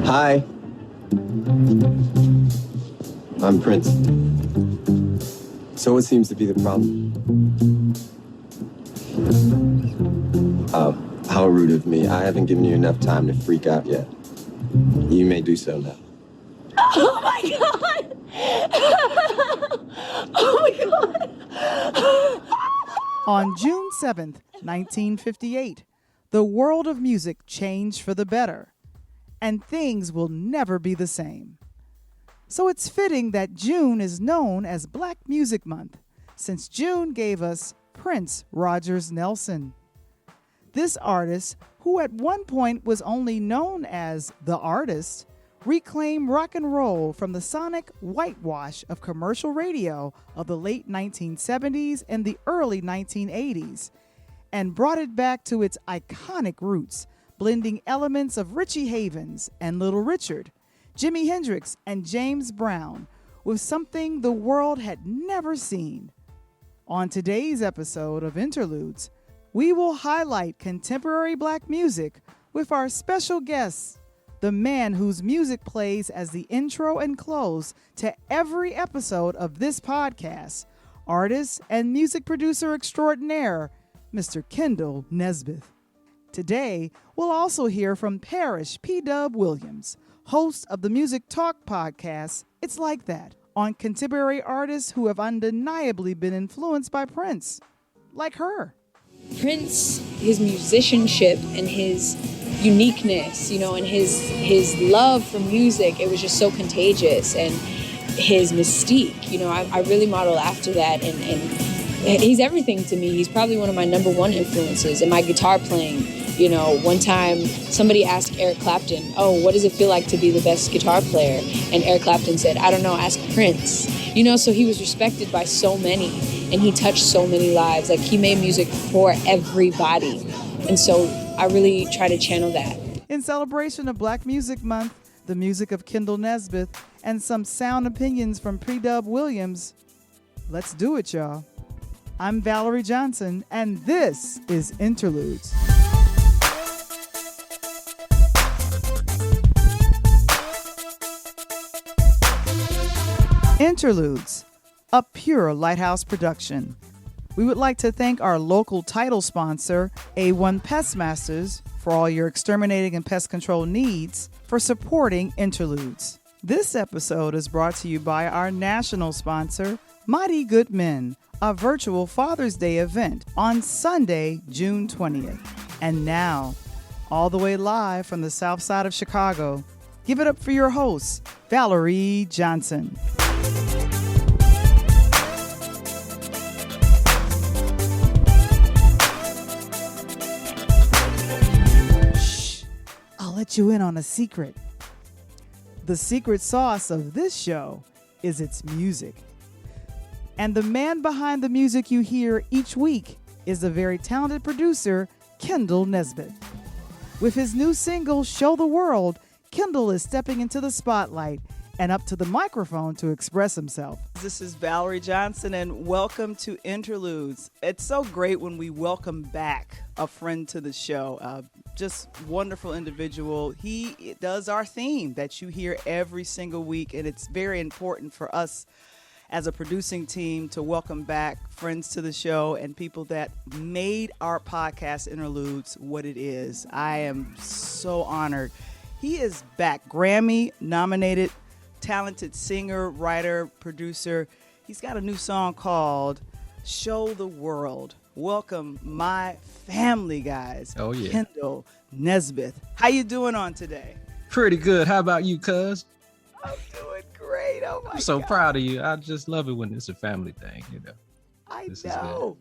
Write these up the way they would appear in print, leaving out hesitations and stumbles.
Hi, I'm Prince. So what seems to be the problem? How rude of me. I haven't given you enough time to freak out yet. You may do so now. Oh my God! Oh my God! On June 7th, 1958, the world of music changed for the better, and things will never be the same. So it's fitting that June is known as Black Music Month, since June gave us Prince Rogers Nelson. This artist, who at one point was only known as the artist, reclaimed rock and roll from the sonic whitewash of commercial radio of the late 1970s and the early 1980s, and brought it back to its iconic roots, blending elements of Richie Havens and Little Richard, Jimi Hendrix and James Brown, with something the world had never seen. On today's episode of Interludes, we will highlight contemporary Black music with our special guest, the man whose music plays as the intro and close to every episode of this podcast, artist and music producer extraordinaire, Mr. Kendall Nesbit. Today, we'll also hear from Parrish P. Dub Williams, host of the Music Talk podcast, It's Like That, on contemporary artists who have undeniably been influenced by Prince, like her. Prince, his musicianship and his uniqueness, and his love for music, it was just so contagious, and his mystique, I really model after that, and he's everything to me. He's probably one of my number one influences in my guitar playing. One time somebody asked Eric Clapton, oh, what does it feel like to be the best guitar player? And Eric Clapton said, I don't know, ask Prince. So he was respected by so many, and he touched so many lives. Like, he made music for everybody. And so I really try to channel that. In celebration of Black Music Month, the music of Kendall Nesbit, and some sound opinions from P-Dub Williams, let's do it, y'all. I'm Valarie Johnson, and this is Interludes. Interludes, a pure Lighthouse production. We would like to thank our local title sponsor, A1 Pest Masters, for all your exterminating and pest control needs, for supporting Interludes. This episode is brought to you by our national sponsor, Mighty Good Men, a virtual Father's Day event on Sunday, June 20th. And now, all the way live from the south side of Chicago, give it up for your host, Valarie Johnson. Let you in on a secret. The secret sauce of this show is its music. And the man behind the music you hear each week is the very talented producer, Kendall Nesbit. With his new single, Show the World, Kendall is stepping into the spotlight and up to the microphone to express himself. This is Valarie Johnson, and welcome to Interludes. It's so great when we welcome back a friend to the show. Just wonderful individual. He does our theme that you hear every single week, and it's very important for us as a producing team to welcome back friends to the show and people that made our podcast Interludes what it is. I am so honored. He is back, Grammy-nominated, talented singer, writer, producer. He's got a new song called Show the World. Welcome, my family, guys. Oh, yeah. Kendall Nesbit. How you doing on today? Pretty good. How about you, cuz? I'm doing great. Oh, my God. I'm so proud of you. I just love it when it's a family thing, I This know.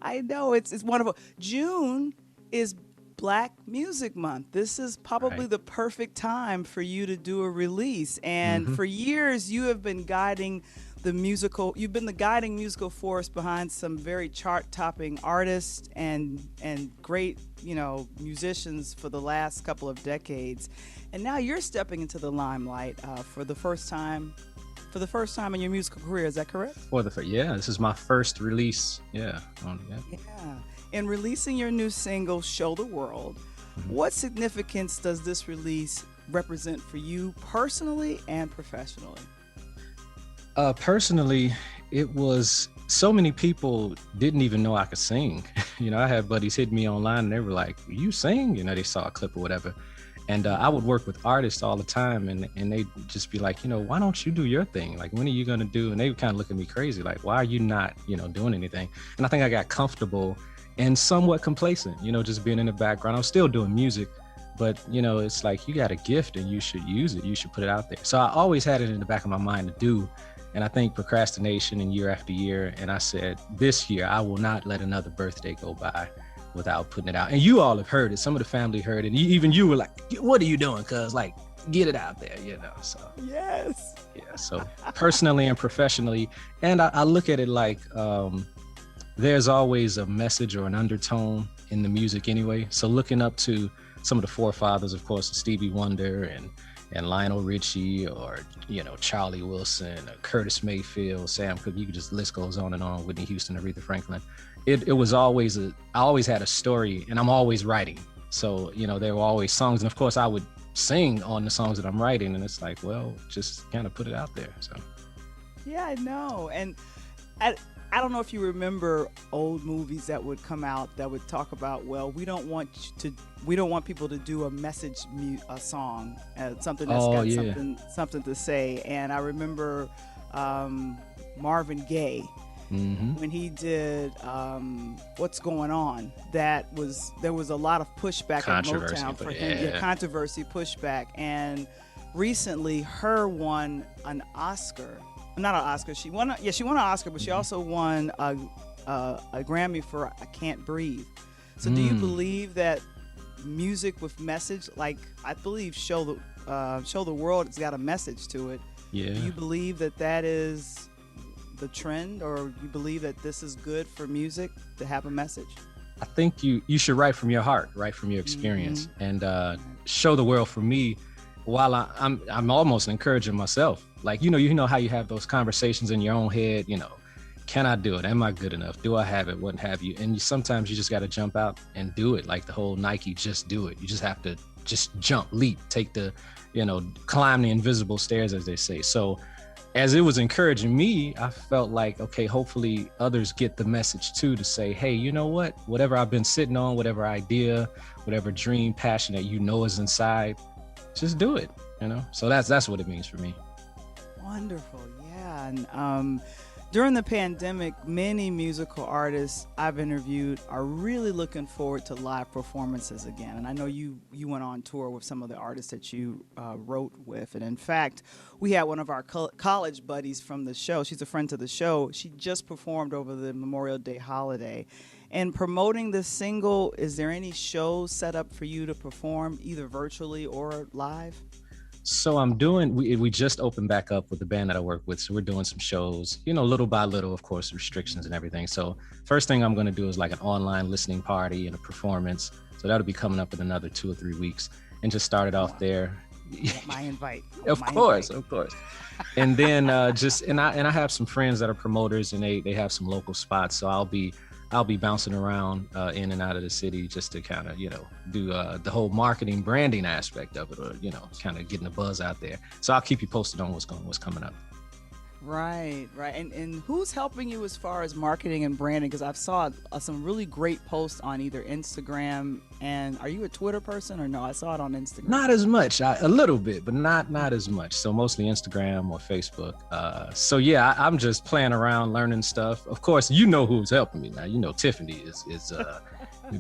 I know. It's wonderful. June is Black Music Month. This is probably the perfect time for you to do a release. And for years, you have been guiding you've been the guiding musical force behind some very chart-topping artists and great, musicians for the last couple of decades. And now you're stepping into the limelight for the first time in your musical career. Is that correct? This is my first release. Yeah. In releasing your new single, Show the World, what significance does this release represent for you personally and professionally? Personally, it was so many people didn't even know I could sing. I had buddies hit me online and they were like, "You sing?" They saw a clip or whatever. And I would work with artists all the time and they'd just be like, why don't you do your thing? Like, when are you going to do? And they would kind of look at me crazy, like, why are you not, doing anything? And I think I got comfortable and somewhat complacent, just being in the background. I'm still doing music, but, it's like, you got a gift and you should use it. You should put it out there. So I always had it in the back of my mind to do. And I think procrastination and year after year. And I said, this year, I will not let another birthday go by without putting it out. And you all have heard it. Some of the family heard it. And even you were like, what are you doing? Cause like, get it out there, so. Yes. Yeah, so personally and professionally. And I look at it like, there's always a message or an undertone in the music anyway. So looking up to some of the forefathers, of course, Stevie Wonder and Lionel Richie, or, Charlie Wilson, or Curtis Mayfield, Sam Cooke, the list goes on and on, Whitney Houston, Aretha Franklin. It was always I always had a story, and I'm always writing. So, there were always songs. And of course I would sing on the songs that I'm writing, and it's like, well, just kind of put it out there. So. Yeah, I know. And I don't know if you remember old movies that would come out that would talk about, well, we don't want people to do a message a song, something that's got something to say. And I remember Marvin Gaye, when he did What's Going On, there was a lot of pushback at Motown for him. Yeah, controversy, pushback. And recently Her won an Oscar. Not an Oscar. She won an Oscar, but she also won a Grammy for I Can't Breathe. So do you believe that music with message, like I believe Show the World, it's got a message to it. Yeah. Do you believe that is the trend, or you believe that this is good for music to have a message? I think you should write from your heart, write from your experience, and Show the World for me. While I'm almost encouraging myself, like, you know how you have those conversations in your own head, can I do it? Am I good enough? Do I have it? What have you? And sometimes you just got to jump out and do it. Like the whole Nike, just do it. You just have to just jump, leap, take the, climb the invisible stairs, as they say. So as it was encouraging me, I felt like, okay, hopefully others get the message too, to say, hey, you know what? Whatever I've been sitting on, whatever idea, whatever dream, passion that is inside, just do it, So that's what it means for me. Wonderful, yeah. And during the pandemic, many musical artists I've interviewed are really looking forward to live performances again. And I know you went on tour with some of the artists that you wrote with. And in fact, we had one of our college buddies from the show. She's a friend to the show. She just performed over the Memorial Day holiday. And promoting this single, is there any shows set up for you to perform either virtually or live? So we just opened back up with the band that I work with. So we're doing some shows, little by little, of course, restrictions and everything. So first thing I'm going to do is like an online listening party and a performance. So that'll be coming up in another 2 or 3 weeks, and just start it off there. My invite. Of course. And then I have some friends that are promoters, and they have some local spots. So I'll be bouncing around in and out of the city just to kind of, do the whole marketing, branding aspect of it, or, kind of getting the buzz out there. So I'll keep you posted on what's coming up. Right. And who's helping you as far as marketing and branding? Because I've saw some really great posts on either Instagram, and are you a Twitter person or no? I saw it on Instagram. Not as much, a little bit, but not as much. So mostly Instagram or Facebook. So yeah, I'm just playing around, learning stuff. Of course, who's helping me now. Tiffany is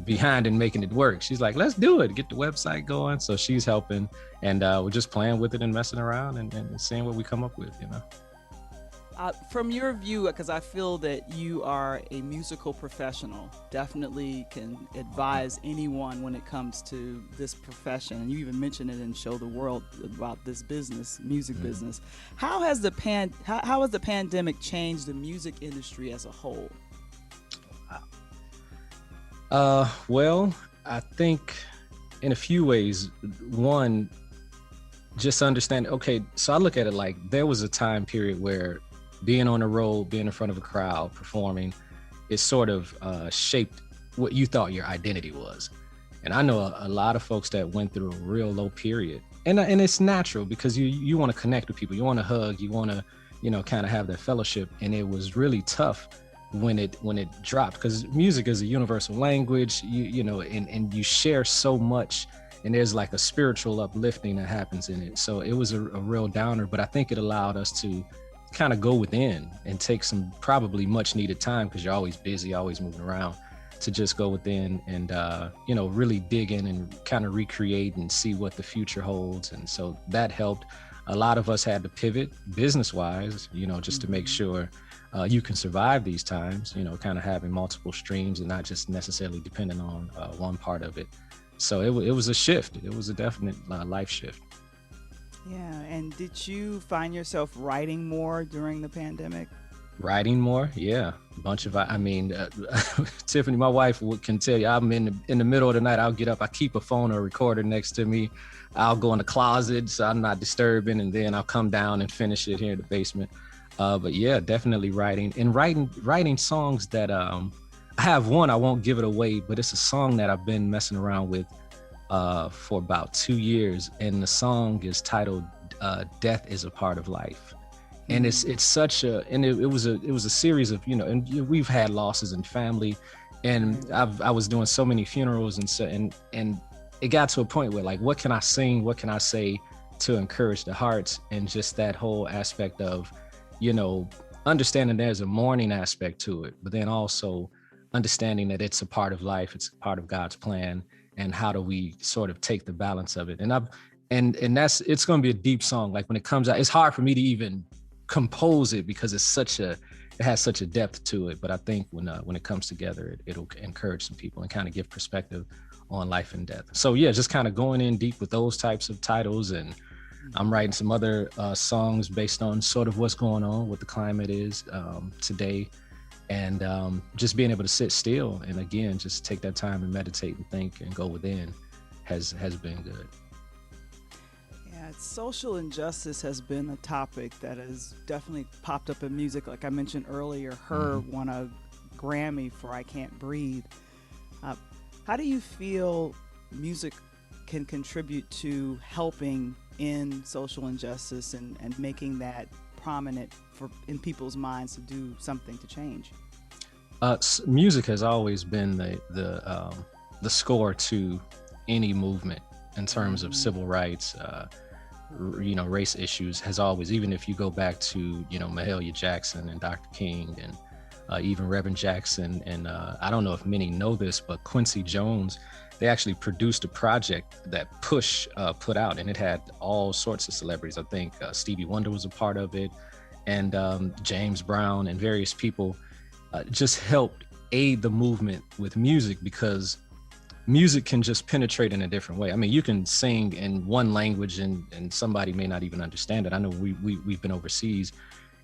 behind and making it work. She's like, let's do it, get the website going. So she's helping, and we're just playing with it and messing around and seeing what we come up with, From your view, because I feel that you are a musical professional, definitely can advise anyone when it comes to this profession. And you even mentioned it in Show the World about this business, music business. How has the pandemic changed the music industry as a whole? Well, I think in a few ways. One, just understand, okay, so I look at it like there was a time period where being on the road, being in front of a crowd, performing, it sort of shaped what you thought your identity was. And I know a lot of folks that went through a real low period, and it's natural because you want to connect with people, you want to hug, you want to, you know, kind of have that fellowship. And it was really tough when it dropped, because music is a universal language, you know, and you share so much, and there's like a spiritual uplifting that happens in it. So it was a real downer, but I think it allowed us to kind of go within and take some probably much needed time, because you're always busy, always moving around, to just go within and you know, really dig in and kind of recreate and see what the future holds. And so that helped. A lot of us had to pivot business wise, you know, just to make sure you can survive these times, you know, kind of having multiple streams and not just necessarily depending on one part of it. So it was a shift. It was a definite life shift. Yeah. And did you find yourself writing more during the pandemic? Writing more, yeah. A bunch of, I mean, Tiffany, my wife can tell you, I'm in the middle of the night, I'll get up, I keep a phone or a recorder next to me. I'll go in the closet so I'm not disturbing, and then I'll come down and finish it here in the basement. But yeah, definitely writing, and writing songs that, I have one, I won't give it away, but it's a song that I've been messing around with for about 2 years. And the song is titled, Death is a Part of Life. And it's such a, and it was a series of, you know, and we've had losses in family, and I was doing so many funerals, and so, and it got to a point where, like, what can I sing? What can I say to encourage the hearts? And just that whole aspect of, you know, understanding there's a mourning aspect to it, but then also understanding that it's a part of life, it's a part of God's plan, and how do we sort of take the balance of it? And that's, it's going to be a deep song. Like, when it comes out, it's hard for me to even compose it because it has such a depth to it. But I think when it comes together, it'll encourage some people and kind of give perspective on life and death. So yeah, just kind of going in deep with those types of titles. And I'm writing some other songs based on sort of what's going on, what the climate is today, and just being able to sit still and, again, just take that time and meditate and think and go within has been good. Social injustice has been a topic that has definitely popped up in music. Like I mentioned earlier, Her won a Grammy for I Can't Breathe. How do you feel music can contribute to helping in social injustice and making that prominent in people's minds to do something to change? Music has always been the score to any movement in terms of civil rights, you know, race issues, has always, even if you go back to, you know, Mahalia Jackson and Dr. King and even Reverend Jackson. And I don't know if many know this, but Quincy Jones, they actually produced a project that Push put out, and it had all sorts of celebrities. I think Stevie Wonder was a part of it, and James Brown and various people just helped aid the movement with music, because music can just penetrate in a different way. I mean, you can sing in one language and somebody may not even understand it. I know we've been overseas.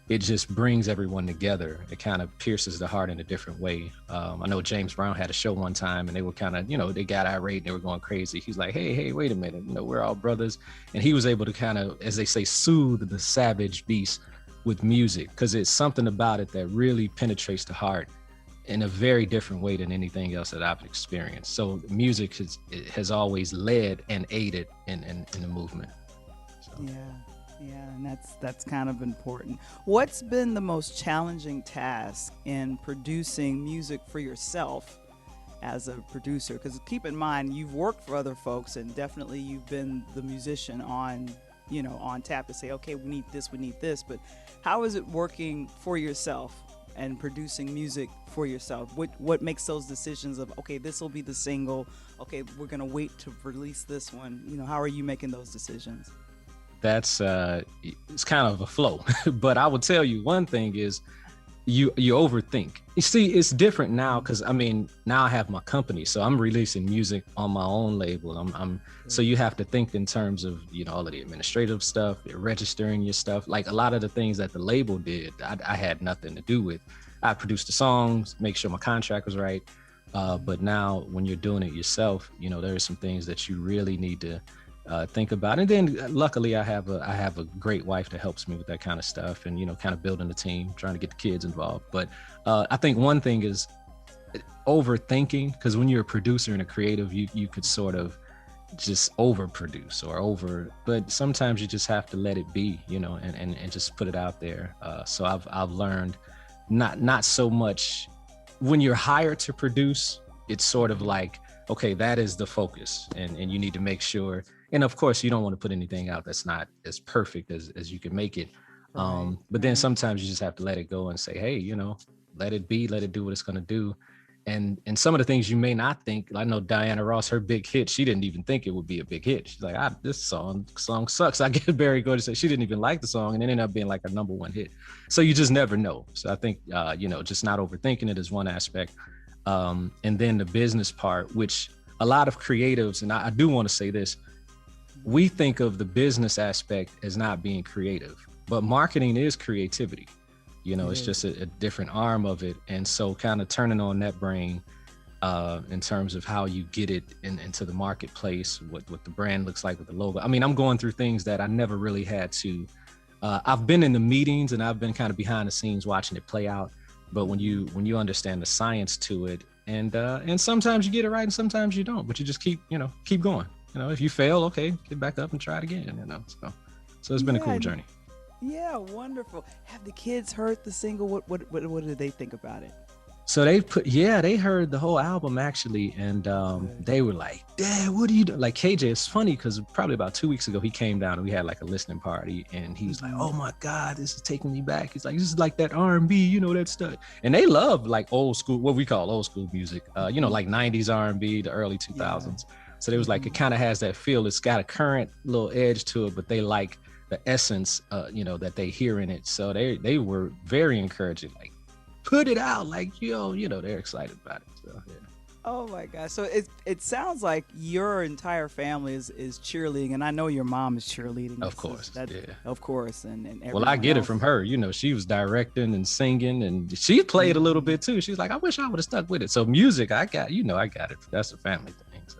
It just brings everyone together. It kind of pierces the heart in a different way. I know James Brown had a show one time, and they were kind of, you know, they got irate, they were going crazy. He's like, hey, wait a minute, you know, we're all brothers. And he was able to kind of, as they say, soothe the savage beast with music, because it's something about it that really penetrates the heart in a very different way than anything else that I've experienced. So music has always led and aided in the movement. So. Yeah, and that's kind of important. What's been the most challenging task in producing music for yourself as a producer? Because keep in mind, you've worked for other folks, and definitely you've been the musician on tap to say, okay, we need this. But how is it working for yourself and producing music for yourself? What makes those decisions of, okay, this will be the single, okay, we're gonna wait to release this one? You know, how are you making those decisions? That's it's kind of a flow. But I would tell you one thing is you overthink. You see, it's different now, because I mean, now I have my company, so I'm releasing music on my own label. So you have to think in terms of, you know, all of the administrative stuff, registering your stuff. Like a lot of the things that the label did, I had nothing to do with. I produced the songs, make sure my contract was right. But now when you're doing it yourself, you know, there are some things that you really need to think about. And then luckily I have a great wife that helps me with that kind of stuff, and, you know, kind of building a team, trying to get the kids involved. But I think one thing is overthinking, because when you're a producer and a creative, you could sort of just overproduce or but sometimes you just have to let it be, you know, and just put it out there. So I've learned not so much when you're hired to produce, it's sort of like, okay, that is the focus, and you need to make sure. And of course, you don't want to put anything out that's not as perfect as you can make it. But then sometimes you just have to let it go and say, hey, you know, let it be, let it do what it's going to do. And some of the things you may not think, I know Diana Ross, her big hit, she didn't even think it would be a big hit. She's like, this song sucks. I get Barry Gordy say she didn't even like the song, and it ended up being like a #1 hit. So you just never know. So I think, you know, just not overthinking it is one aspect. And then the business part, which a lot of creatives, and I do want to say this, we think of the business aspect as not being creative, but marketing is creativity. You know, it's just a different arm of it. And so kind of turning on that brain in terms of how you get it into the marketplace, what the brand looks like with the logo. I mean, I'm going through things that I never really had to. I've been in the meetings and I've been kind of behind the scenes watching it play out. But when you understand the science to it, and sometimes you get it right and sometimes you don't, but you just keep going. You know, if you fail, okay, get back up and try it again, you know. So it's been a cool journey. Yeah, wonderful. Have the kids heard the single? What did they think about it? So they heard the whole album actually, and they were like, Dad, what are you doing? Like KJ, it's funny because probably about 2 weeks ago he came down and we had like a listening party, and he was like, oh my God, this is taking me back. He's like, this is like that R&B, you know, that stuff. And they love like old school, what we call old school music, you know, like 90s R&B, the early 2000s. Yeah. So they was like, it kind of has that feel. It's got a current little edge to it, but they like the essence, you know, that they hear in it. So they were very encouraging, like, put it out, like, you know, they're excited about it. So yeah. Oh my gosh. So it sounds like your entire family is cheerleading, and I know your mom is cheerleading. Of course. Yeah. Of course. And well, I get it from her. You know, she was directing and singing, and she played a little bit too. She's like, I wish I would have stuck with it. So music, I got it. That's a family thing. So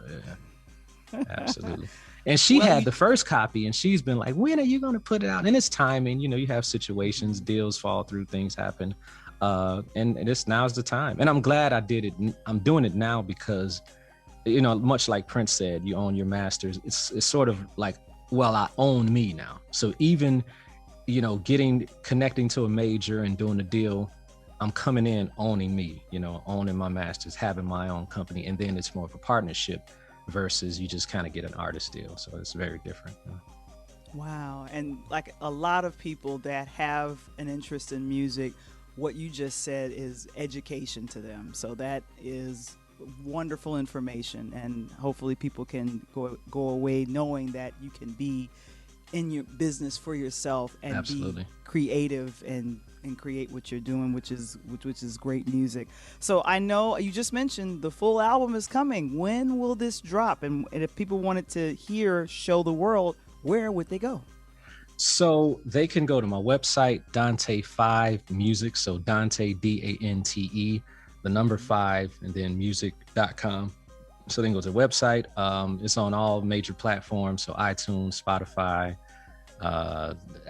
yeah, absolutely. And she had the first copy, and she's been like, when are you going to put it out? And it's timing, you know, you have situations, deals fall through, things happen. And now's the time. And I'm glad I did it. I'm doing it now because, you know, much like Prince said, you own your masters. It's sort of like, well, I own me now. So even, you know, connecting to a major and doing a deal, I'm coming in owning me, you know, owning my masters, having my own company. And then it's more of a partnership versus you just kind of get an artist deal. So it's very different. Wow. And like a lot of people that have an interest in music, what you just said is education to them. So that is wonderful information, and hopefully people can go away knowing that you can be in your business for yourself and Absolutely. Be creative and create what you're doing, which is great music. So I know you just mentioned the full album is coming. When will this drop? And if people wanted to show the world, where would they go? So they can go to my website, Dante5 Music. So Dante, Dante, the number 5, and then music.com. So they can go to the website. It's on all major platforms. So iTunes, Spotify,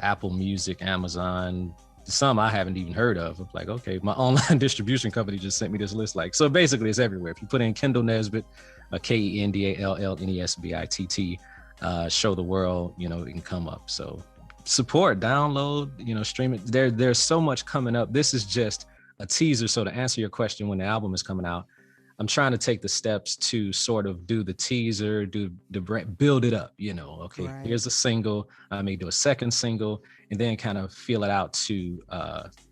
Apple Music, Amazon, some I haven't even heard of. I'm like, okay, my online distribution company just sent me this list. Like, so basically it's everywhere. If you put in Kendall Nesbit, KENDALL NESBITT, show the world, you know, it can come up. So support, download, you know, stream it. There's so much coming up. This is just a teaser. So to answer your question, when the album is coming out, I'm trying to take the steps to sort of do the teaser, do the build it up, you know, okay, right. Here's a single, I may do a second single, and then kind of feel it out to,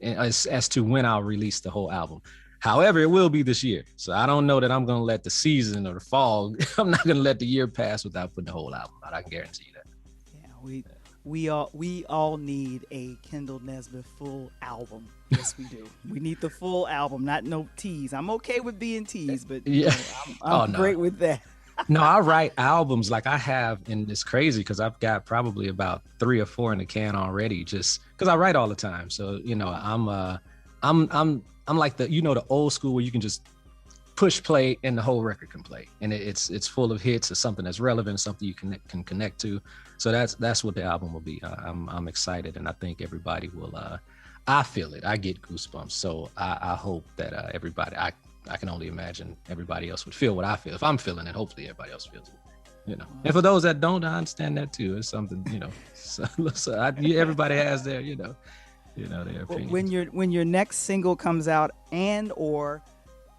as to when I'll release the whole album. However, it will be this year. So I don't know that I'm going to let the season or the fall, I'm not going to let the year pass without putting the whole album out. I can guarantee you that. Yeah, we all need a Kendall Nesbit full album. Yes, we do. We need the full album, not no tease. I'm okay with being teased, but yeah, I'm great with that. No, I write albums like I have, and it's crazy because I've got probably about 3 or 4 in the can already, just because I write all the time. So you know, I'm like the, you know, the old school where you can just push play and the whole record can play, and it's full of hits. It's something that's relevant, something you can connect to. So that's what the album will be. I'm excited, and I think everybody will. I feel it. I get goosebumps. So I hope that everybody. I can only imagine everybody else would feel what I feel. If I'm feeling it, hopefully everybody else feels it. you know. And for those that don't, I understand that too. It's something, you know. Everybody has their, their opinion. When your next single comes out and or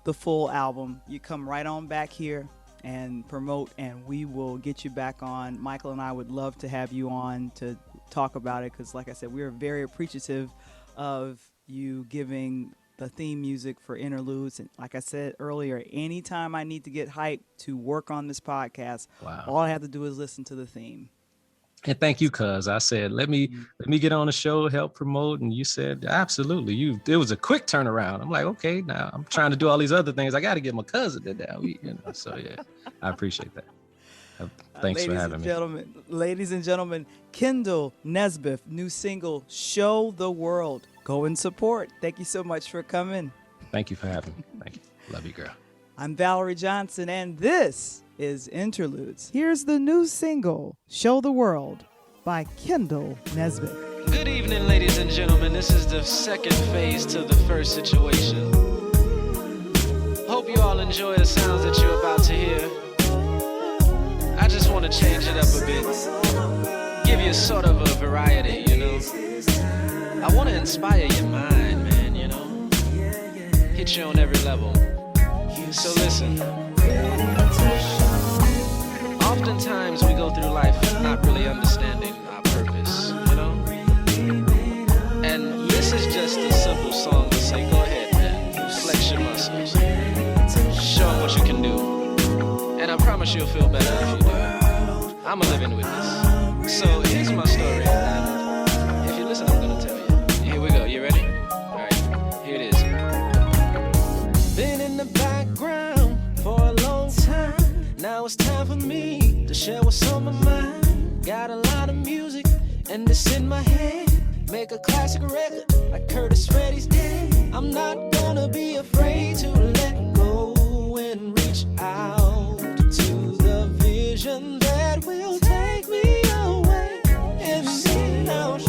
the full album, you come right on back here and promote, and we will get you back on. Michael and I would love to have you on to talk about it, because like I said, we are very appreciative of you giving the theme music for Interludes. And like I said earlier, anytime I need to get hyped to work on this podcast, all I have to do is listen to the theme. And thank you, cuz I said, let me get on the show, help promote. And you said, absolutely. It was a quick turnaround. I'm like, okay, now I'm trying to do all these other things. I got to get my cousin to that. So yeah, I appreciate that. Thanks for having me. Ladies and gentlemen, Kendall Nesbit, new single, Show the World. Go and support. Thank you so much for coming. Thank you for having me. Thank you. Love you, girl. I'm Valarie Johnson, and this is Interludes. Here's the new single, Show the World, by Kendall Nesbit. Good evening, ladies and gentlemen. This is the second phase to the first situation. Hope you all enjoy the sounds that you're about to hear. I just want to change it up a bit, give you sort of a variety, I want to inspire your mind, man, hit you on every level. So listen. Oftentimes we go through life not really understanding our purpose, And this is just a simple song to say, go ahead, man, flex your muscles, show them what you can do, and I promise you'll feel better if you do it. I'm a living witness. So here's my story, and if you listen, I'm gonna tell you. Here we go. You ready? All right. Here it is. Been in the background for a long time. Now it's time for me to share what's on my mind. Got a lot of music and it's in my head. Make a classic record like Curtis Reddy's dead. I'm not gonna be afraid to let go and reach out to the vision that will take me away and see now show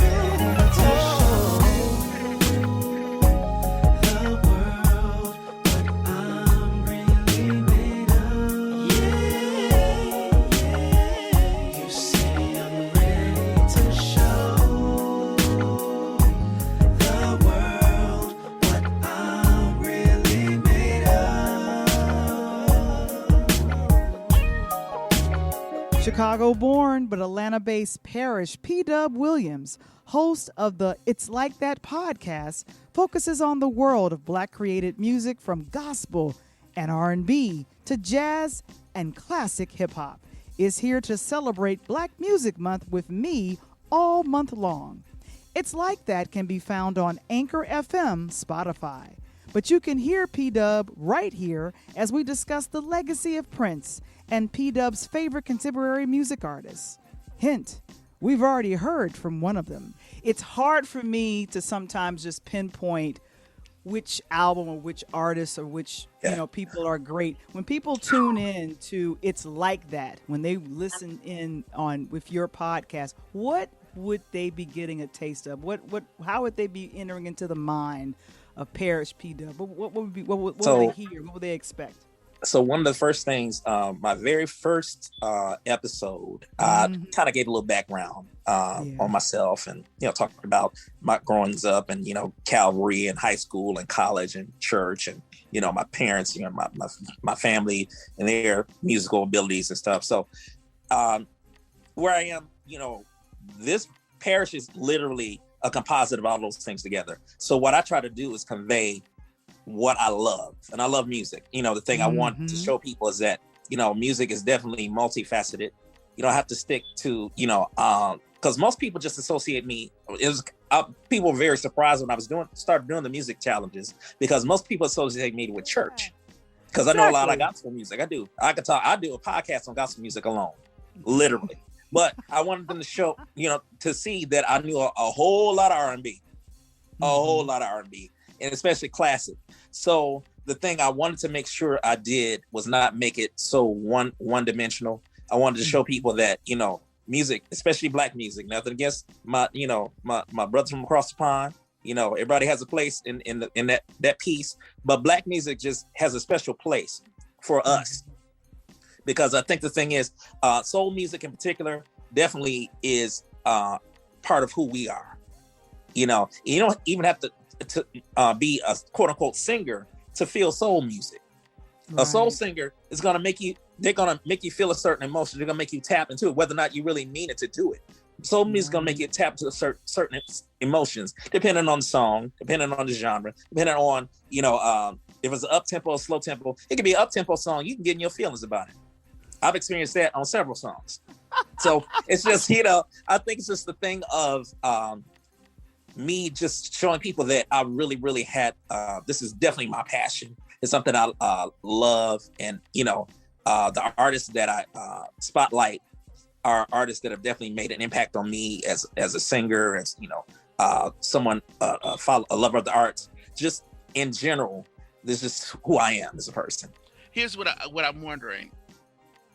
the world what I'm really made of. Yeah, you say I'm ready to show the world what I'm really made of. Chicago-born but Atlanta-based Parrish P-Dub Williams, host of the It's Like That podcast, focuses on the world of Black-created music from gospel and R&B to jazz and classic hip-hop, is here to celebrate Black Music Month with me all month long. It's Like That can be found on Anchor FM, Spotify. But you can hear P-Dub right here as we discuss the legacy of Prince and P-Dub's favorite contemporary music artists. Hint, we've already heard from one of them. It's hard for me to sometimes just pinpoint which album or which artist or which people are great. When people tune in to It's Like That, when they listen in on with your podcast, what would they be getting a taste of? How would they be entering into the mind of Parrish P-Dub? What would they hear? What would they expect? So one of the first things, my very first episode, I kind of gave a little background on myself and, talking about my growing up and, Calvary and high school and college and church and, my parents, my family and their musical abilities and stuff. So where I am, this parish is literally a composite of all those things together. So what I try to do is convey what I love, and I love music. The thing I want to show people is that, music is definitely multifaceted. You don't have to stick to, because most people just associate me. People were very surprised when I started doing the music challenges, because most people associate me with church. Because I know a lot of gospel music. I do a podcast on gospel music alone, literally. But I wanted them to show, to see that I knew a whole lot of R&B, and especially classic. So the thing I wanted to make sure I did was not make it so one-dimensional. I wanted to show people that, music, especially Black music, nothing against my brothers from across the pond. Everybody has a place in that piece, but Black music just has a special place for us because I think the thing is, soul music in particular definitely is part of who we are. You know, you don't even have to be a quote unquote singer to feel soul music. Right. A soul singer is going to make you, they're going to make you feel a certain emotion. They're going to make you tap into it, whether or not you really mean it to do it. Soul music is going to make you tap into certain emotions, depending on the song, depending on the genre, depending on, you know, if it's an up-tempo or slow tempo. It could be an up-tempo song. You can get in your feelings about it. I've experienced that on several songs. So it's just, you know, I think it's just the thing of me just showing people that I really, really had, this is definitely my passion. It's something I love. And, you know, the artists that I spotlight are artists that have definitely made an impact on me as a singer, as, you know, someone, a lover of the arts. Just in general, this is who I am as a person. Here's what I'm wondering.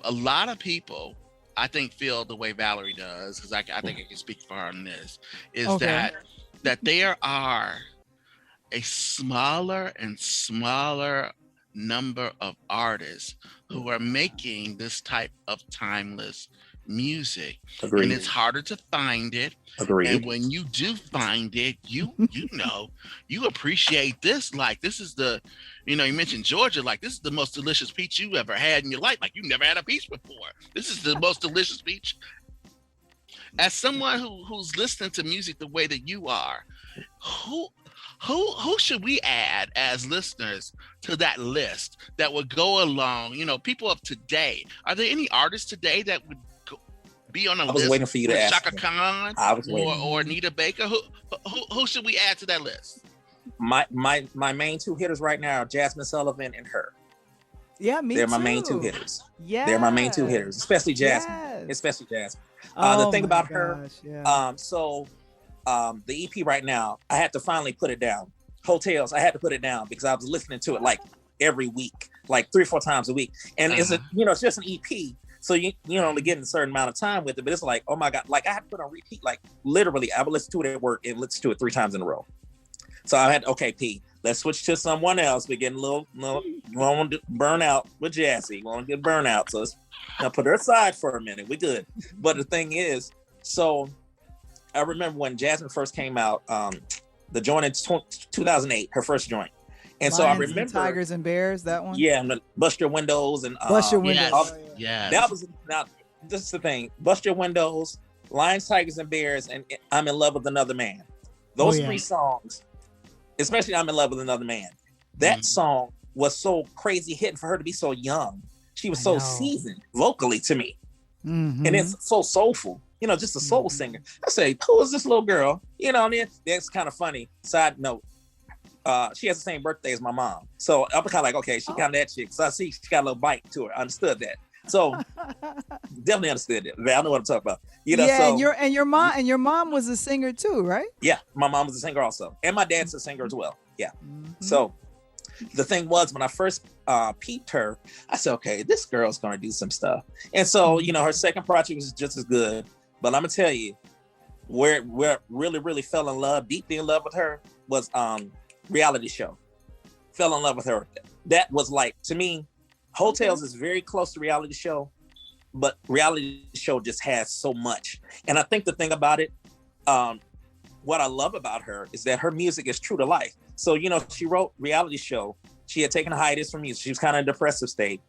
A lot of people, I think, feel the way Valarie does, because I think I can speak for her on this, is that there are a smaller and smaller number of artists who are making this type of timeless music. Agreed. And it's harder to find it. Agreed. And when you do find it, you know, you appreciate this. Like, this is the, you know, you mentioned Georgia, like, this is the most delicious peach you ever had in your life. Like, you never had a peach before. This is the most delicious peach. As someone who's listening to music the way that you are, who should we add as listeners to that list that would go along, you know, people of today? Are there any artists today that would be on a list? I was waiting for you to ask. Shaka Khan or Anita Baker? Who should we add to that list? My main two hitters right now are Jasmine Sullivan and her. Yeah, me too. They're my main two hitters. Yeah. They're my main two hitters, especially Jasmine. Yes. Especially Jasmine. The thing about her, the EP right now, I had to finally put it down. Hotels, I had to put it down because I was listening to it like every week, like 3 or 4 times a week. And it's a, you know, it's just an EP. So you only getting a certain amount of time with it, but it's like, oh my God, like I had to put on repeat, like literally I would listen to it at work and listen to it 3 times in a row. So I had, okay, P, let's switch to someone else. We're getting a little we want to burn out with Jassy. We want to get burnout. So let's put her aside for a minute. We're good. But the thing is, so I remember when Jasmine first came out, the joint in 2008, her first joint. And Lions so I remember and Tigers and Bears, that one. Yeah, and Bust Your Windows and Bust Your Windows. Yeah, that was, now this is the thing. Bust Your Windows, Lions, Tigers, and Bears, and I'm in Love with Another Man. Those 3 songs, especially I'm in Love with Another Man. That song was so crazy hitting for her to be so young. She was so seasoned vocally to me, and it's so soulful. You know, just a soul singer. I say, who is this little girl? You know, and that's kind of funny. Side note, she has the same birthday as my mom. So I'm kind of like, okay, she kind of that chick. So I see she got a little bite to her. I understood that. So definitely understood it. I know what I'm talking about. You know, yeah, so, and your mom was a singer too, right? Yeah, my mom was a singer also. And my dad's a singer as well. Yeah. So the thing was, when I first peeped her, I said, okay, this girl's going to do some stuff. And so, you know, her second project was just as good. But I'm gonna tell you, where really, really fell in love, deeply in love with her, was reality show. Fell in love with her. That was like, to me, Hotels is very close to reality show, but reality show just has so much. And I think the thing about it, what I love about her is that her music is true to life. So, you know, she wrote reality show. She had taken a hiatus from music. She was kind of in a depressive state.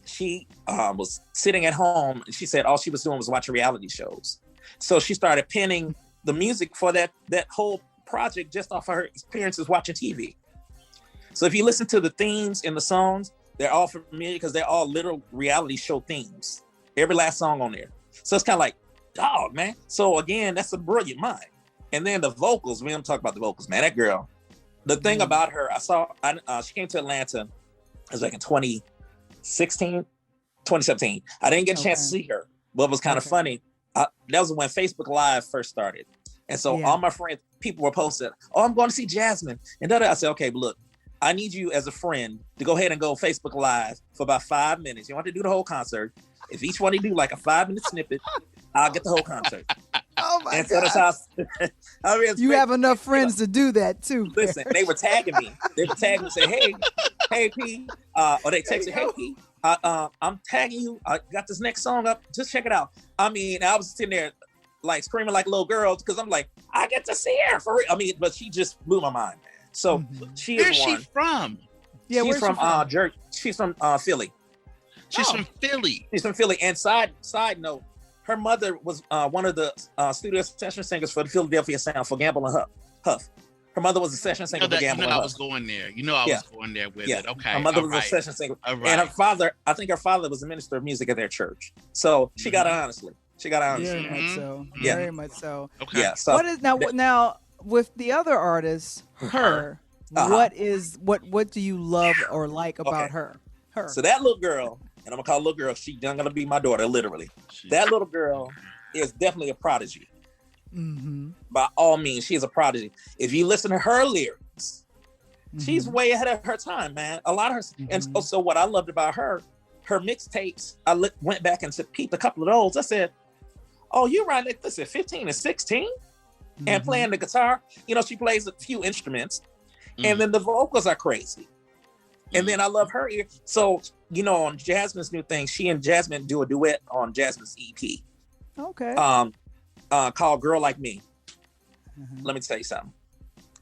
She was sitting at home and she said all she was doing was watching reality shows. So she started penning the music for that whole project just off of her experiences watching TV. So if you listen to the themes in the songs, they're all familiar because they're all literal reality show themes. Every last song on there. So it's kind of like, dog, man. So again, that's a brilliant mind. And then the vocals, we don't talk about the vocals, man. That girl, the thing about her, she came to Atlanta, it was like in 2017. I didn't get a chance to see her. What was kind of funny, that was when Facebook Live first started. And so all my friends, people were posting, oh, I'm going to see Jasmine. And I said, okay, but look, I need you as a friend to go ahead and go Facebook Live for about 5 minutes. You want to do the whole concert. If each one of you do like a 5-minute snippet, I'll get the whole concert. Oh my God. So that's how I mean, you have enough friends to do that too. Listen, they were tagging me. They were tagging me and say, hey P, or they text you, hey P, I'm tagging you. I got this next song up. Just check it out. I mean, I was sitting there like screaming like a little girl because I'm like, I get to see her for real. I mean, but she just blew my mind, man. So she is Where's one. she from? Yeah, she's from she's from Philly. She's from Philly. She's from Philly. And side note, her mother was one of the studio session singers for the Philadelphia Sound for Gamble and Huff. Her mother was a session singer for Gamble and Huff. I was going there. I was going there with it. Okay. Her mother was a session singer. And her father, I think her father was a minister of music at their church. So she got it honestly. Very much so. Yeah. Very much so. Okay. Yeah. So what is now with the other artist, her? What do you love or like about her? So that little girl, and I'm gonna call her little girl. She's gonna be my daughter, literally. That little girl is definitely a prodigy. By all means, she is a prodigy. If you listen to her lyrics, she's way ahead of her time, man. A lot of her, and so what I loved about her mixtapes. I went back and peeped a couple of those. I said, "Oh, you right? Like this at 15 and 16, and playing the guitar. She plays a few instruments." And then the vocals are crazy. And then I love her ear. So, on Jasmine's new thing, she and Jasmine do a duet on Jasmine's EP. Okay. Called Girl Like Me. Let me tell you something.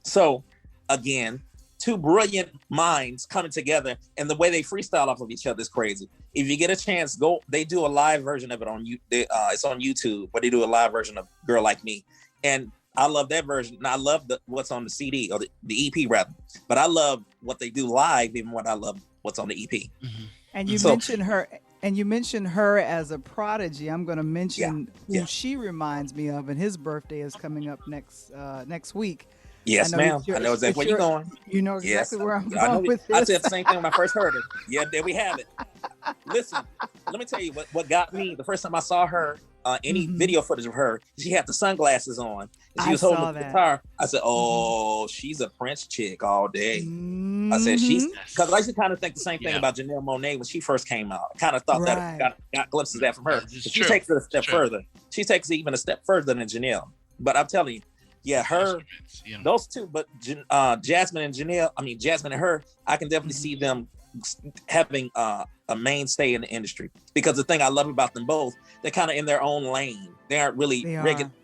So, again, two brilliant minds coming together, and the way they freestyle off of each other is crazy. If you get a chance, go. They do a live version of it on it's on YouTube, but they do a live version of Girl Like Me. And I love that version, and I love what's on the CD or the EP rather. But I love what they do live, even when I love what's on the EP. And you mentioned her, and you mentioned her as a prodigy. I'm going to mention who she reminds me of, and his birthday is coming up next week. Yes, ma'am. I know exactly where you're going. You know exactly where I'm going with this. I said the same thing when I first heard her. Yeah, there we have it. Listen, let me tell you what got me. The first time I saw her, any video footage of her, she had the sunglasses on. And she was holding the guitar. I said, "Oh, she's a Prince chick all day." I said, because I used to kind of think the same thing about Janelle Monáe when she first came out. I kind of thought that got glimpses of that from her. But she takes it a step further. She takes it even a step further than Janelle. But I'm telling you, those two, but Jasmine and her, I can definitely see them having a mainstay in the industry, because the thing I love about them both, they're kind of in their own lane. They aren't really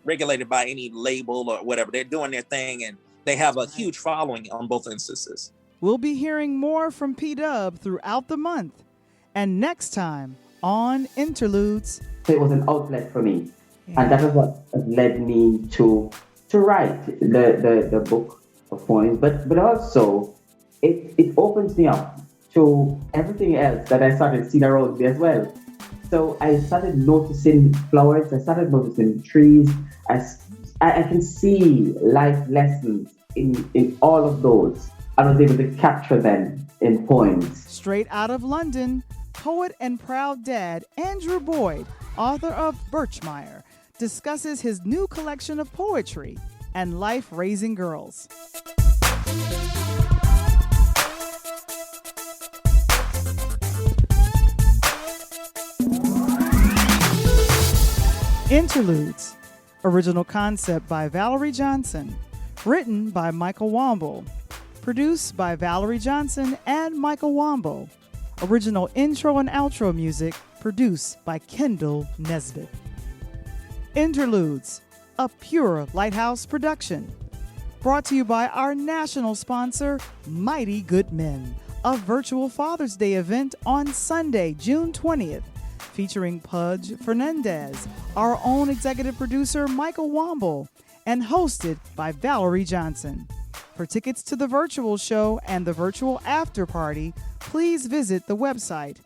regulated by any label or whatever. They're doing their thing, and they have a huge following on both instances. We'll be hearing more from P-Dub throughout the month, and next time on Interludes. It was an outlet for me, and that was what led me to write the book of poems, but also it opens me up to everything else that I started seeing around me as well. So I started noticing flowers, I started noticing trees. I can see life lessons in all of those. I was able to capture them in poems. Straight out of London, poet and proud dad Andrew Boyd, author of Birchmire, discusses his new collection of poetry and life raising girls. Interludes, original concept by Valarie Johnson, written by Michael Womble, produced by Valarie Johnson and Michael Womble. Original intro and outro music produced by Kendall Nesbit. Interludes, a pure Lighthouse production. Brought to you by our national sponsor, Mighty Good Men, a virtual Father's Day event on Sunday, June 20th, featuring Pudge Fernandez, our own executive producer, Michael Womble, and hosted by Valarie Johnson. For tickets to the virtual show and the virtual after party, please visit the website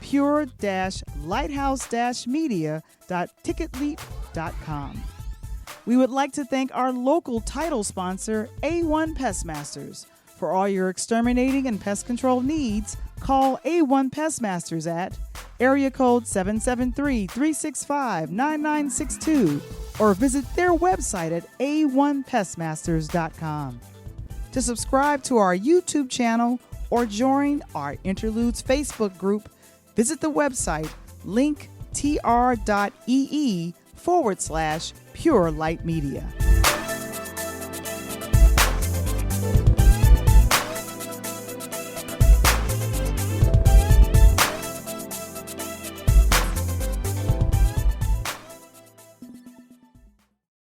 pure-lighthouse-media.ticketleap.com. We would like to thank our local title sponsor, A1 Pestmasters. For all your exterminating and pest control needs, call A1 Pestmasters at area code 773-365-9962 or visit their website at a1pestmasters.com. To subscribe to our YouTube channel or join our Interludes Facebook group, visit the website linktr.ee/Pure Light Media.